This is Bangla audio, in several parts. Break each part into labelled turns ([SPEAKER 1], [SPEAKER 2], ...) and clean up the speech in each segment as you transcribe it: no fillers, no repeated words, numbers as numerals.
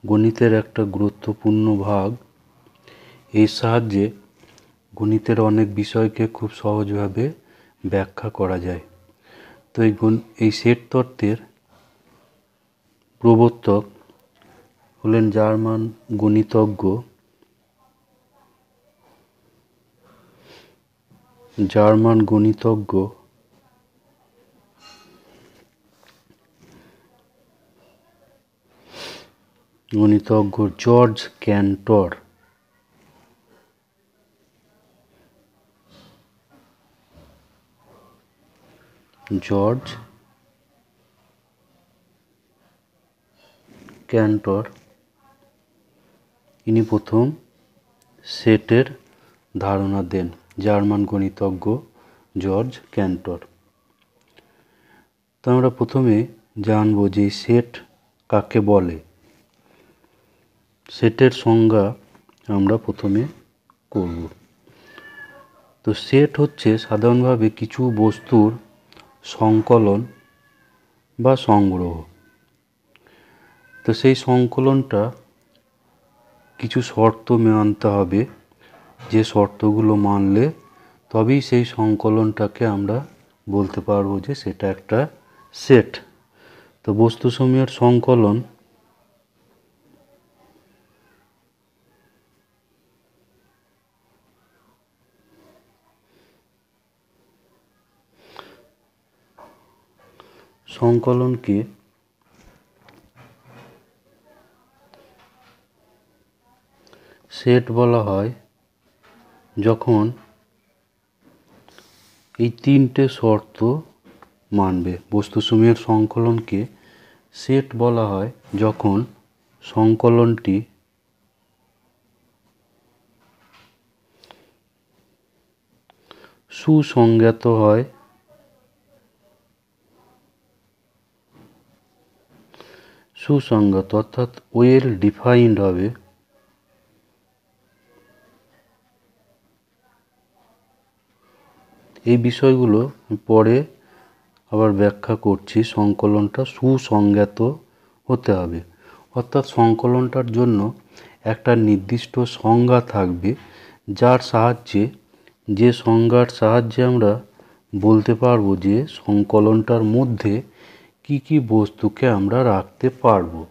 [SPEAKER 1] গণিতের একটা গুরুত্বপূর্ণ ভাগ। এর সাহায্যে গণিতের অনেক বিষয়কে খুব সহজভাবে ব্যাখ্যা করা যায়। তো এই সেট তত্ত্বের প্রবর্তক হলেন জার্মান গণিতজ্ঞ জর্জ ক্যান্টর। ইনি প্রথম সেটের ধারণা দেন, জার্মান গণিতজ্ঞ জর্জ ক্যান্টর। তো আমরা প্রথমে জানবো যে সেট কাকে বলে। সেটের সংজ্ঞা আমরা প্রথমে করব। তো সেট হচ্ছে সাধারণভাবে কিছু বস্তুর সংকলন বা সংগ্রহ। তো সেই সংকলনটা কিছু শর্ত মানতে হবে, যে শর্তগুলো মানলে তবেই সেই সংকলনটাকে আমরা বলতে পারবো যে সেটা একটা সেট। তো বস্তুসমূহের সংকলনকে সেট বলা হয় যখন এই তিনটে শর্ত মানবে। বস্তুসমূহের সংকলনকে সেট বলা হয় যখন সংকলনটি সুসংজ্ঞাত হয়, অর্থাৎ ওয়েল ডিফাইন্ড হবে, এই বিষয়গুলো পরে আবার ব্যাখ্যা করছি। সংকলনটা সুসংজ্ঞাত হতে হবে, অর্থাৎ সংকলনটার জন্য একটা নির্দিষ্ট সংজ্ঞা থাকবে, যার সাহায্যে সংজ্ঞার সাহায্যে আমরা বলতে পারবো যে সংকলনটার মধ্যে কি কি বস্তুকে আমরা রাখতে পারবো।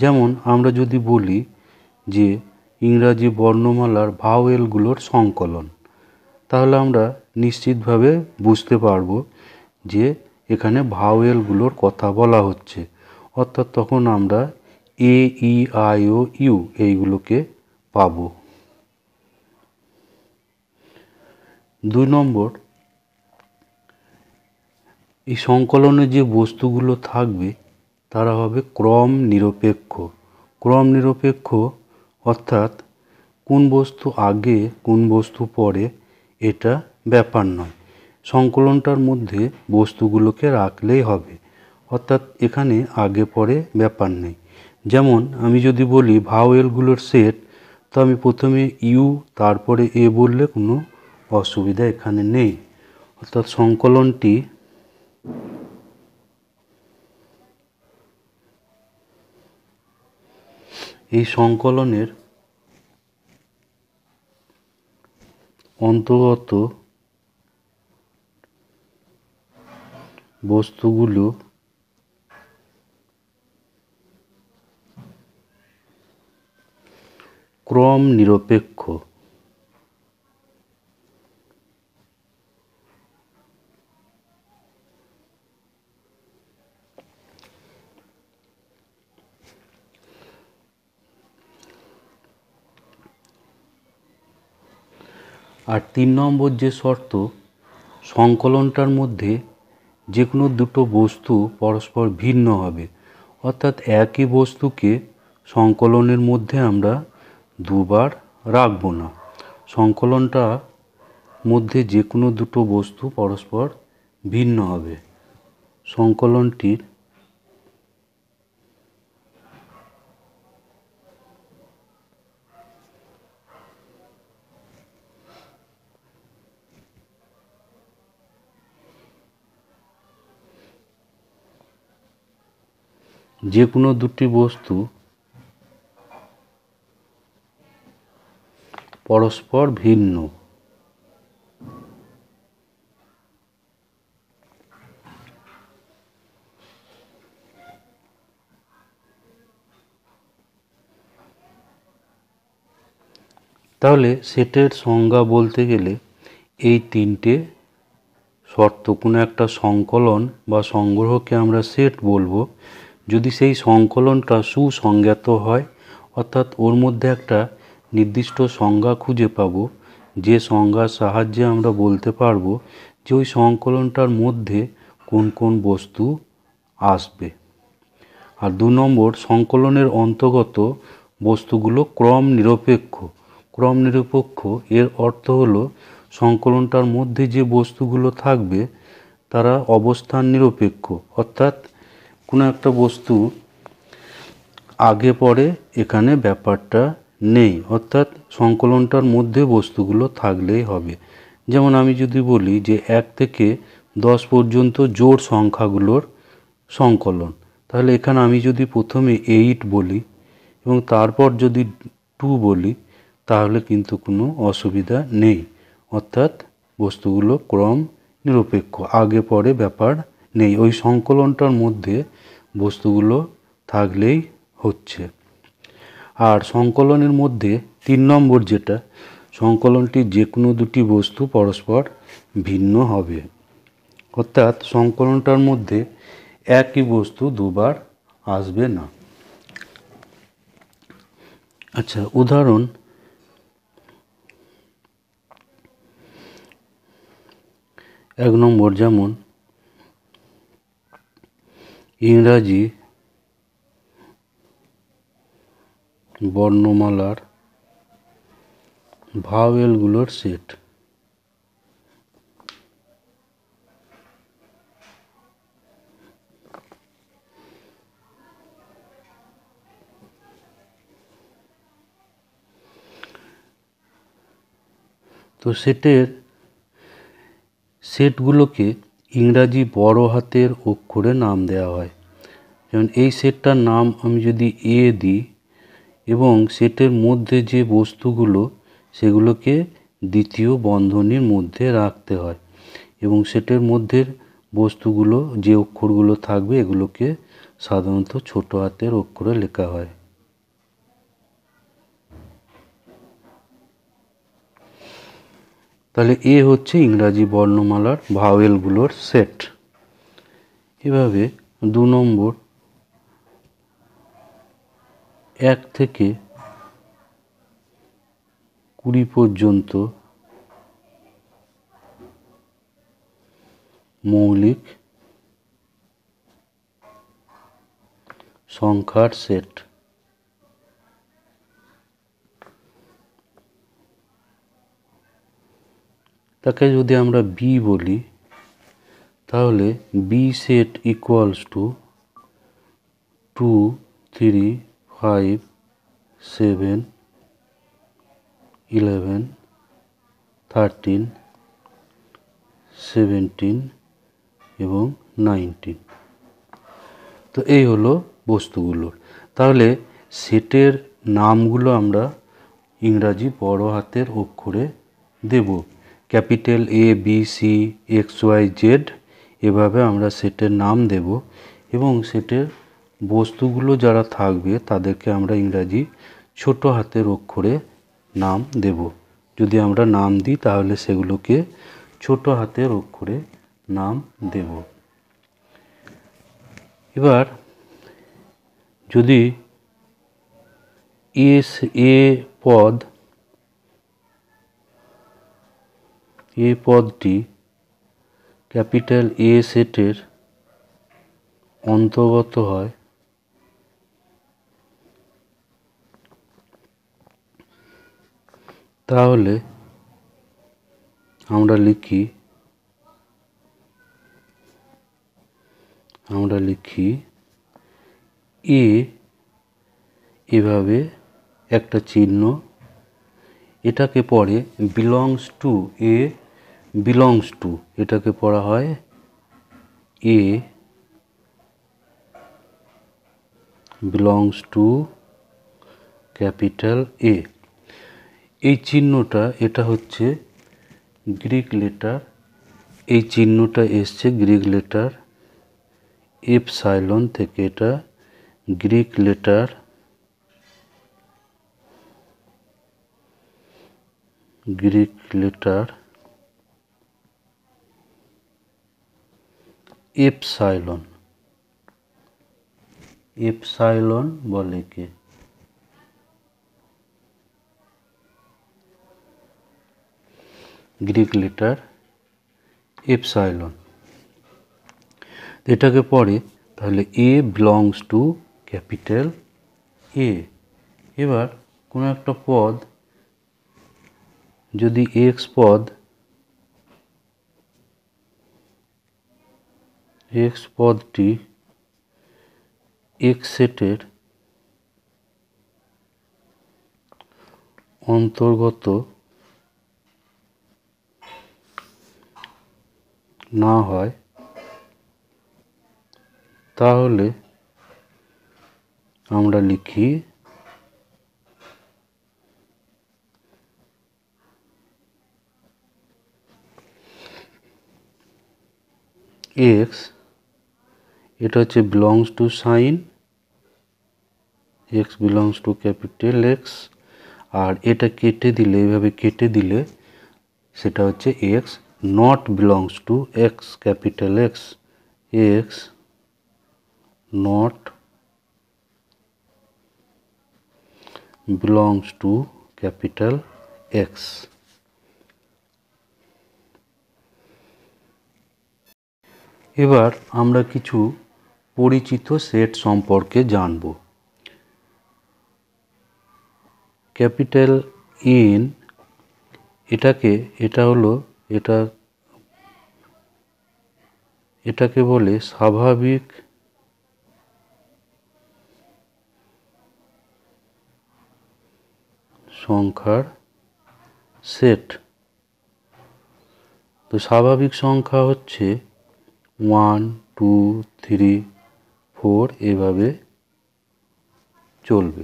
[SPEAKER 1] যেমন আমরা যদি বলি যে ইংরাজি বর্ণমালার ভাওয়েলগুলোর সংকলন, তাহলে আমরা নিশ্চিতভাবে বুঝতে পারবো যে এখানে ভাওয়েলগুলোর কথা বলা হচ্ছে, অর্থাৎ তখন আমরা এ, ই, আই ও ইউ এইগুলোকে পাবো। 2 নম্বর, এই সংকলনে যে বস্তুগুলো থাকবে তারা হবে ক্রম নিরপেক্ষ, অর্থাৎ কোন বস্তু আগে কোন বস্তু পরে এটা ব্যাপার নয়, সংকলনটার মধ্যে বস্তুগুলোকে রাখলেই হবে, অর্থাৎ এখানে আগে পরে ব্যাপার নেই। যেমন আমি যদি বলি ভাওয়েলগুলোর সেট, তো আমি প্রথমে ইউ তারপরে এ বললে কোনো অসুবিধা এখানে নেই, অর্থাৎ সংকলনটি এই সংকলনের অন্তর্গত বস্তুগুলো ক্রম নিরপেক্ষ। আর 3 নম্বর যে শর্ত, সংকলনটার মধ্যে যে কোনো দুটো বস্তু পরস্পর ভিন্ন হবে, অর্থাৎ একই বস্তুকে সংকলনের মধ্যে আমরা দুবার রাখব না। সংকলনটার মধ্যে যে কোনো দুটো বস্তু পরস্পর ভিন্ন হবে। সংকলনটির যে কোনো দুটি বস্তু পরস্পর ভিন্ন। তাহলে সেটের সংজ্ঞা বলতে গেলে এই তিনটে শর্ত, কোনো একটা সংকলন বা সংগ্রহকে আমরা সেট বলবো যদি সেই সংকলনটা সুসংজ্ঞাত হয়, অর্থাৎ ওর মধ্যে একটা নির্দিষ্ট সংজ্ঞা খুঁজে পাবো, যে সংজ্ঞার সাহায্যে আমরা বলতে পারবো যে ওই সংকলনটার মধ্যে কোন কোন বস্তু আসবে। আর 2 নম্বর, সংকলনের অন্তর্গত বস্তুগুলো ক্রম নিরপেক্ষ। ক্রম নিরপেক্ষ এর অর্থ হলো সংকলনটার মধ্যে যে বস্তুগুলো থাকবে তারা অবস্থান নিরপেক্ষ, অর্থাৎ কোনো একটা বস্তু আগে পরে এখানে ব্যাপারটা নেই, অর্থাৎ সংকলনটার মধ্যে বস্তুগুলো থাকলেই হবে। যেমন আমি যদি বলি যে 1 থেকে 10 পর্যন্ত জোড় সংখ্যাগুলোর সংকলন, তাহলে এখানে আমি যদি প্রথমে 8 বলি এবং তারপর যদি 2 বলি তাহলে কিন্তু কোনো অসুবিধা নেই, অর্থাৎ বস্তুগুলো ক্রম নিরপেক্ষ, আগে পরে ব্যাপার নেই, ওই সংকলনটার মধ্যে বস্তুগুলো থাকলেই হচ্ছে। আর সংকলনের মধ্যে 3 নম্বর যেটা, সংকলনটির যে কোনো দুটি বস্তু পরস্পর ভিন্ন হবে, অর্থাৎ সংকলনটার মধ্যে একই বস্তু দুবার আসবে না। আচ্ছা, উদাহরণ, এক নম্বর, যেমন ইংরাজি বর্ণমালার ভাওয়েলগুলোর সেট। তো সেটগুলোকে ইংরাজি বড় হাতের অক্ষরে নাম দেওয়া হয়। যেমন এই সেটটার নাম আমি যদি এ দিই এবং সেটের মধ্যে যে বস্তুগুলো সেগুলোকে দ্বিতীয় বন্ধনীর মধ্যে রাখতে হয় এবং সেটের মধ্যে বস্তুগুলো যে অক্ষরগুলো থাকবে এগুলোকে সাধারণত ছোট হাতের অক্ষরে লেখা হয়। তাহলে এ হচ্ছে ইংরাজি বর্ণমালার ভাওয়েলগুলোর সেট। এভাবে 2 নম্বর, 1 থেকে 20 পর্যন্ত মৌলিক সংখ্যার সেট। তাকে যদি আমরা বি বলি তাহলে বি সেট ইকুয়ালস টু 2, 3, 5, 7, 11, 13, 17 এবং 19। তো এই হলো বস্তুগুলোর। তাহলে সেটের নামগুলো আমরা ইংরাজি বড় হাতের অক্ষরে দেব, capital A B C X Y Z, এভাবে আমরা সেটের নাম দেব এবং সেটের বস্তুগুলো যারা থাকবে তাদেরকে আমরা ইংরাজি ছোট হাতের অক্ষরে নাম দেব। যদি আমরা নাম দিই তাহলে সেগুলোকে ছোট হাতের অক্ষরে নাম দেব। এবার যদি এ পদটি ক্যাপিটাল এ সেটের অন্তর্গত হয় তাহলে আমরা লিখি এ, এভাবে একটা চিহ্ন, এটাকে পরে belongs to, A belongs to, এটাকে পড়া হয় এ বিলংস টু ক্যাপিটাল এ। এই চিহ্নটা এটা হচ্ছে গ্রিক লেটার, এই চিহ্নটা এসছে গ্রিক লেটার এপসাইলন থেকে, এটা গ্রিক লেটার এপসাইলন, এপসাইলন বলে কে, গ্রিক লেটার এপসাইলন। এটাকে পড়ে তাহলে এ বিলংস টু ক্যাপিটাল এ। এবার কোনো একটা পদ যদি এক্স পদ, এক্স পদটি এক্স সেটের অন্তর্গত না হয় তাহলে আমরা লিখি এক্স, এটা হচ্ছে belongs to sign, X belongs to capital X, আর এটা কেটে দিলে, এইভাবে কেটে দিলে সেটা হচ্ছে X not belongs to X capital X, X not belongs to capital X. এবার আমরা কিছু পরিচিত সেট সম্পর্কে জানব। ক্যাপিটাল এন, এটাকে বলে স্বাভাবিক সংখ্যার সেট। তো স্বাভাবিক সংখ্যা হচ্ছে 1 2 3 4 এভাবে চলবে,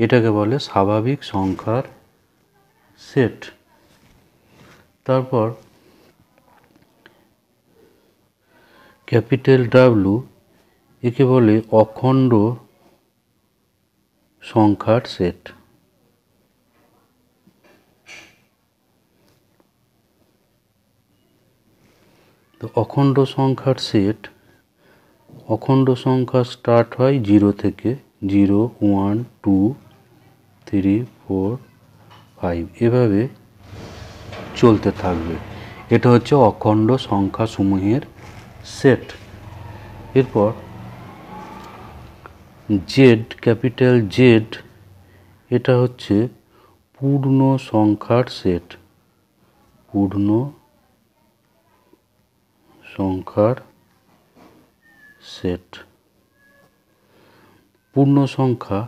[SPEAKER 1] এটাকে বলে স্বাভাবিক সংখ্যার সেট। তারপর ক্যাপিটাল ডাব্লু, একে বলে অখণ্ড সংখ্যার সেট। তো অখণ্ড সংখ্যার সেট, অখণ্ড সংখ্যা স্টার্ট হয় 0 থেকে, 0 1 2 3 4 5 এভাবে চলতে থাকবে। এটা হচ্ছে অখণ্ড সংখ্যা সমূহের সেট। এরপর জেড, ক্যাপিটাল জেড, এটা হচ্ছে পূর্ণ সংখ্যার সেট, পূর্ণ সংখ্যার সেট। পূর্ণ সংখ্যা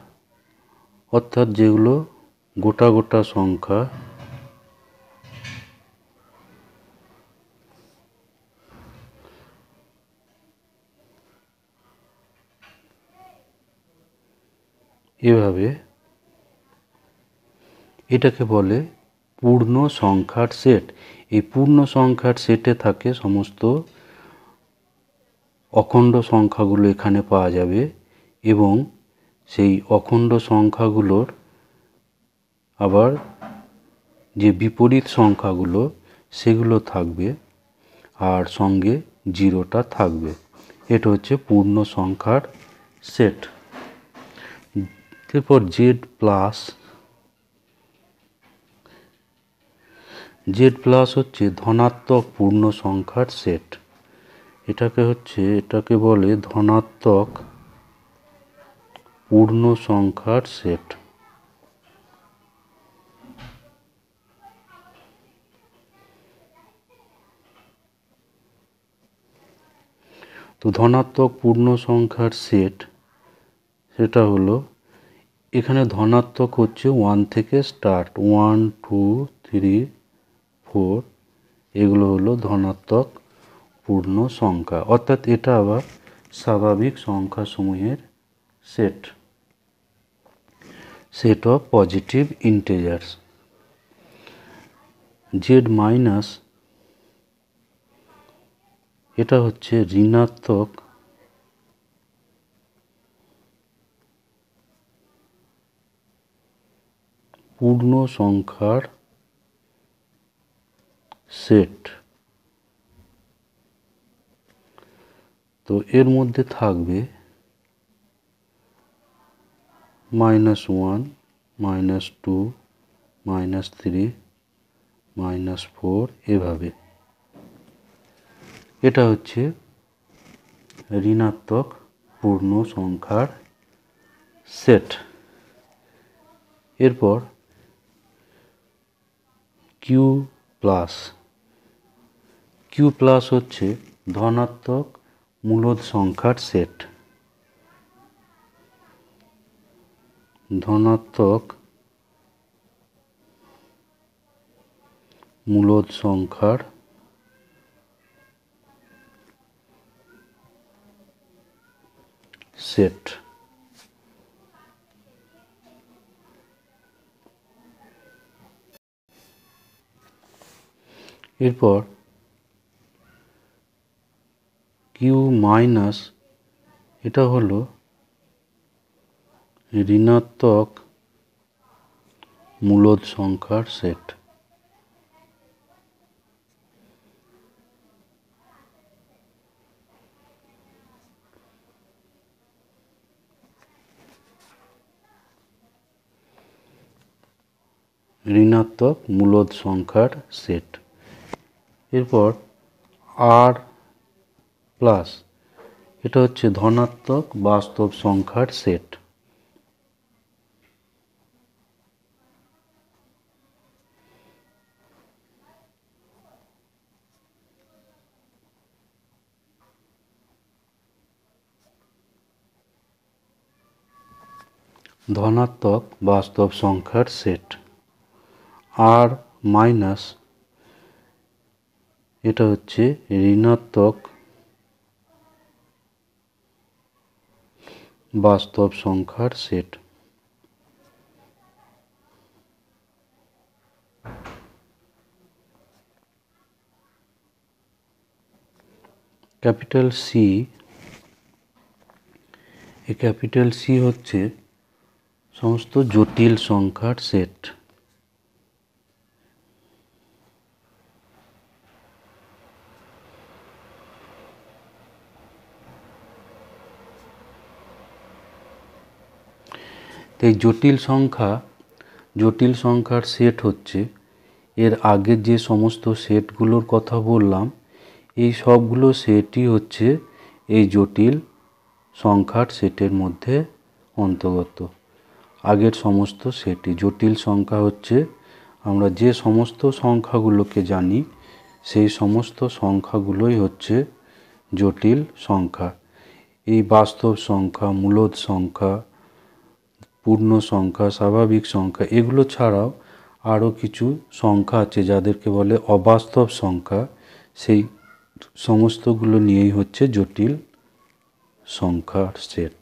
[SPEAKER 1] অর্থাৎ যেগুলো গোটা গোটা সংখ্যা, এভাবে এটাকে বলে পূর্ণ সংখ্যার সেট। এই পূর্ণ সংখ্যার সেটে থাকে সমস্ত অখণ্ড সংখ্যাগুলো এখানে পাওয়া যাবে, এবং সেই অখণ্ড সংখ্যাগুলোর আবার যে বিপরীত সংখ্যাগুলো সেগুলো থাকবে, আর সঙ্গে জিরোটা থাকবে। এটা হচ্ছে পূর্ণ সংখ্যার সেট। এরপর জেড প্লাস, জেড প্লাস হচ্ছে ধনাত্মক পূর্ণ সংখ্যার সেট। এটাকে বলে ধনাত্মক পূর্ণ সংখ্যার সেট। তো ধনাত্মক পূর্ণ সংখ্যার সেট, সেটা হলো এখানে ধনাত্মক হচ্ছে 1 থেকে স্টার্ট, 1 2 3 4 এগুলো হলো ধনাত্মক পূর্ণ সংখ্যা, অর্থাৎ এটা আবার স্বাভাবিক সংখ্যা সমূহের set, set of positive integers. Z minus এটা হচ্ছে ঋণাত্মক পূর্ণ সংখ্যার সেট। তো এর মধ্যে থাকবে -1, -2, -3, -4 এভাবে। এটা হচ্ছে ঋণাত্মক পূর্ণ সংখ্যার সেট। এরপর কিউ প্লাস হচ্ছে ধনাত্মক মূলদ সংখ্যার সেট। ধনাত্মক মূলদ সংখ্যার সেট। এরপর কিউ মাইনাস এটা হলো ঋণাত্মক মূলদ সংখ্যার সেট। ঋণাত্মক মূলদ সংখ্যার সেট। এরপর আর প্লাস এটা হচ্ছে ধনাত্মক বাস্তব সংখ্যার সেট। ধনাত্মক বাস্তব সংখ্যার সেট। আর মাইনাস এটা হচ্ছে ঋণাত্মক বাস্তব সংখ্যার সেট। ক্যাপিটাল সি, এই ক্যাপিটাল সি হচ্ছে সমস্ত জটিল সংখ্যার সেট। এই জটিল সংখ্যার সেট হচ্ছে এর আগে যে সমস্ত সেটগুলোর কথা বললাম এই সবগুলো সেটই হচ্ছে এই জটিল সংখ্যার সেটের মধ্যে অন্তর্গত। আগের সমস্ত সেটই জটিল সংখ্যা হচ্ছে আমরা যে সমস্ত সংখ্যাগুলোকে জানি সেই সমস্ত সংখ্যাগুলোই হচ্ছে জটিল সংখ্যা। এই বাস্তব সংখ্যা, মূলদ সংখ্যা, পূর্ণ সংখ্যা, স্বাভাবিক সংখ্যা এগুলো ছাড়াও আরও কিছু সংখ্যা আছে যাদেরকে বলে অবাস্তব সংখ্যা। সেই সমস্তগুলো নিয়েই হচ্ছে জটিল সংখ্যার সেট।